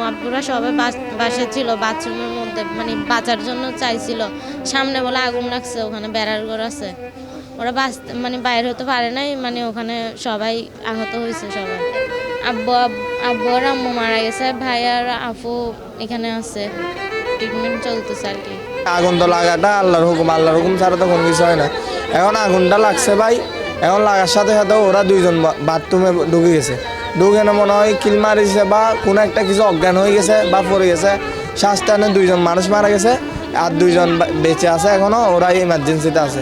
আব্বুরা সবাই বাসে ছিল, বাথরুমের মধ্যে মানে বাঁচার জন্য চাইছিল। সামনে বলে আগুন লাগছে, ওখানে বেড়ার ঘর আছে, ওরা মানে বাইরে হতে পারে নাই, মানে ওখানে সবাই আহত হয়েছে সবাই। আব্বু আর আম্মু মারা গেছে, ভাই আর আপু এখানে আছে, ট্রিটমেন্ট চলতেছে আর কি। আগুন তো লাগাটা আল্লাহর হুকুম ছাড়া তো কোনো কিছু হয় না। এখন আগুনটা লাগছে ভাই, এখন লাগার সাথে সাথে ওরা দুইজন বাথরুমে ঢুকে গেছে, ঢুকে না মনে হয় কিল মারিছে বা কোনো একটা কিছু অজ্ঞান হয়ে গেছে বা পড়ে গেছে, শ্বাস টানে দুইজন মানুষ মারা গেছে, আর দুইজন বেঁচে আছে এখনো, ওরা ইমার্জেন্সিতে আছে।